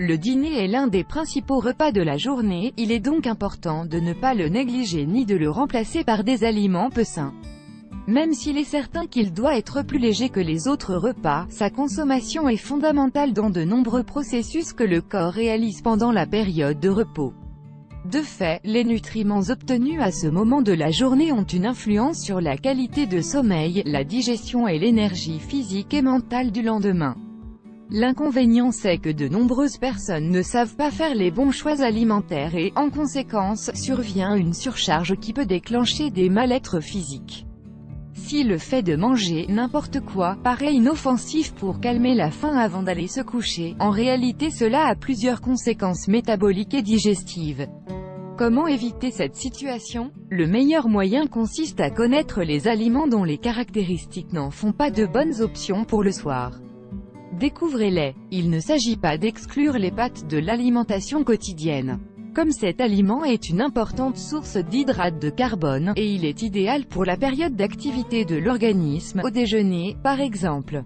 Le dîner est l'un des principaux repas de la journée, il est donc important de ne pas le négliger ni de le remplacer par des aliments peu sains. Même s'il est certain qu'il doit être plus léger que les autres repas, sa consommation est fondamentale dans de nombreux processus que le corps réalise pendant la période de repos. De fait, les nutriments obtenus à ce moment de la journée ont une influence sur la qualité de sommeil, la digestion et l'énergie physique et mentale du lendemain. L'inconvénient c'est que de nombreuses personnes ne savent pas faire les bons choix alimentaires et, en conséquence, survient une surcharge qui peut déclencher des mal-être physiques. Si le fait de manger n'importe quoi paraît inoffensif pour calmer la faim avant d'aller se coucher, en réalité cela a plusieurs conséquences métaboliques et digestives. Comment éviter cette situation? Le meilleur moyen consiste à connaître les aliments dont les caractéristiques n'en font pas de bonnes options pour le soir. Découvrez-les. Il ne s'agit pas d'exclure les pâtes de l'alimentation quotidienne. Comme cet aliment est une importante source d'hydrates de carbone, et il est idéal pour la période d'activité de l'organisme, au déjeuner, par exemple.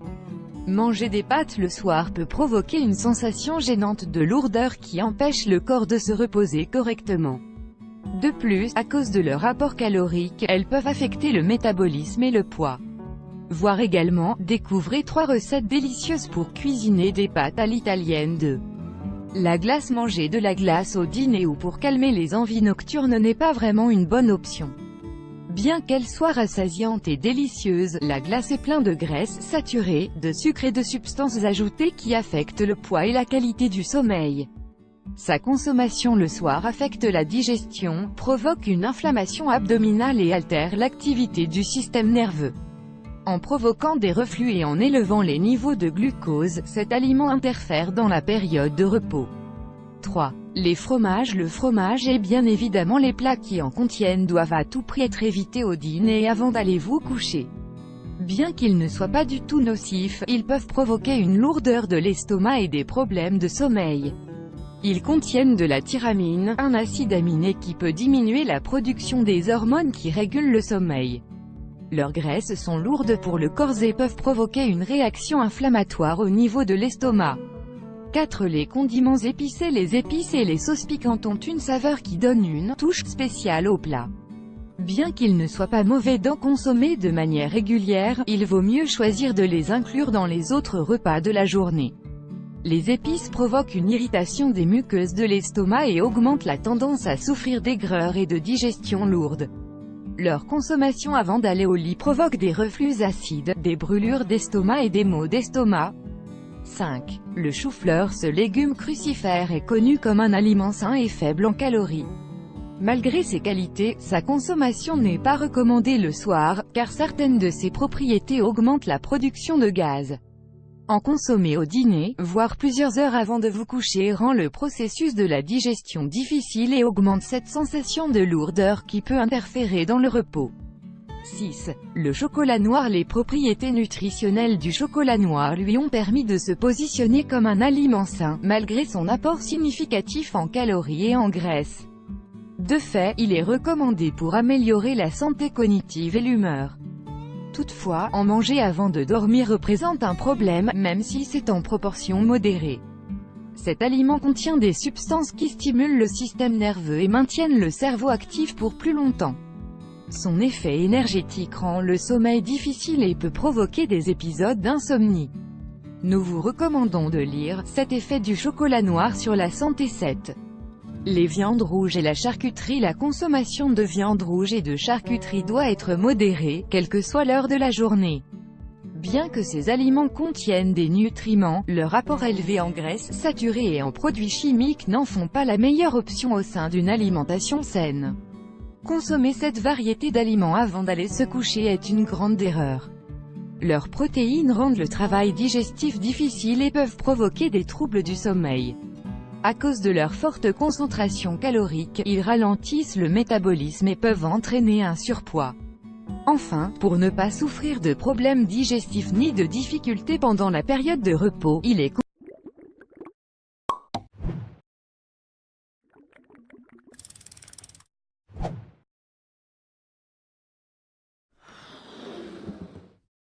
Manger des pâtes le soir peut provoquer une sensation gênante de lourdeur qui empêche le corps de se reposer correctement. De plus, à cause de leur apport calorique, elles peuvent affecter le métabolisme et le poids. Voir également, découvrez 3 recettes délicieuses pour cuisiner des pâtes à l'italienne de la glace. Manger de la glace au dîner ou pour calmer les envies nocturnes n'est pas vraiment une bonne option. Bien qu'elle soit rassasiante et délicieuse, la glace est pleine de graisse saturée, de sucre et de substances ajoutées qui affectent le poids et la qualité du sommeil. Sa consommation le soir affecte la digestion, provoque une inflammation abdominale et altère l'activité du système nerveux. En provoquant des reflux et en élevant les niveaux de glucose, cet aliment interfère dans la période de repos. 3. Les fromages. Le fromage et bien évidemment les plats qui en contiennent doivent à tout prix être évités au dîner avant d'aller vous coucher. Bien qu'ils ne soient pas du tout nocifs, ils peuvent provoquer une lourdeur de l'estomac et des problèmes de sommeil. Ils contiennent de la tyramine, un acide aminé qui peut diminuer la production des hormones qui régulent le sommeil. Leurs graisses sont lourdes pour le corps et peuvent provoquer une réaction inflammatoire au niveau de l'estomac. 4. Les condiments épicés. Les épices et les sauces piquantes ont une saveur qui donne une touche spéciale au plat. Bien qu'ils ne soient pas mauvais d'en consommer de manière régulière, il vaut mieux choisir de les inclure dans les autres repas de la journée. Les épices provoquent une irritation des muqueuses de l'estomac et augmentent la tendance à souffrir d'aigreur et de digestion lourde. Leur consommation avant d'aller au lit provoque des reflux acides, des brûlures d'estomac et des maux d'estomac. 5. Le chou-fleur. Ce légume crucifère est connu comme un aliment sain et faible en calories. Malgré ses qualités, sa consommation n'est pas recommandée le soir, car certaines de ses propriétés augmentent la production de gaz. En consommer au dîner, voire plusieurs heures avant de vous coucher rend le processus de la digestion difficile et augmente cette sensation de lourdeur qui peut interférer dans le repos. 6. Le chocolat noir. Les propriétés nutritionnelles du chocolat noir lui ont permis de se positionner comme un aliment sain, malgré son apport significatif en calories et en graisse. De fait, il est recommandé pour améliorer la santé cognitive et l'humeur. Toutefois, en manger avant de dormir représente un problème, même si c'est en proportion modérée. Cet aliment contient des substances qui stimulent le système nerveux et maintiennent le cerveau actif pour plus longtemps. Son effet énergétique rend le sommeil difficile et peut provoquer des épisodes d'insomnie. Nous vous recommandons de lire « Cet effet du chocolat noir sur la santé 7 ». Les viandes rouges et la charcuterie. La consommation de viande rouge et de charcuterie doit être modérée, quelle que soit l'heure de la journée. Bien que ces aliments contiennent des nutriments, leur apport élevé en graisses saturées et en produits chimiques n'en font pas la meilleure option au sein d'une alimentation saine. Consommer cette variété d'aliments avant d'aller se coucher est une grande erreur. Leurs protéines rendent le travail digestif difficile et peuvent provoquer des troubles du sommeil. À cause de leur forte concentration calorique, ils ralentissent le métabolisme et peuvent entraîner un surpoids. Enfin, pour ne pas souffrir de problèmes digestifs ni de difficultés pendant la période de repos, il est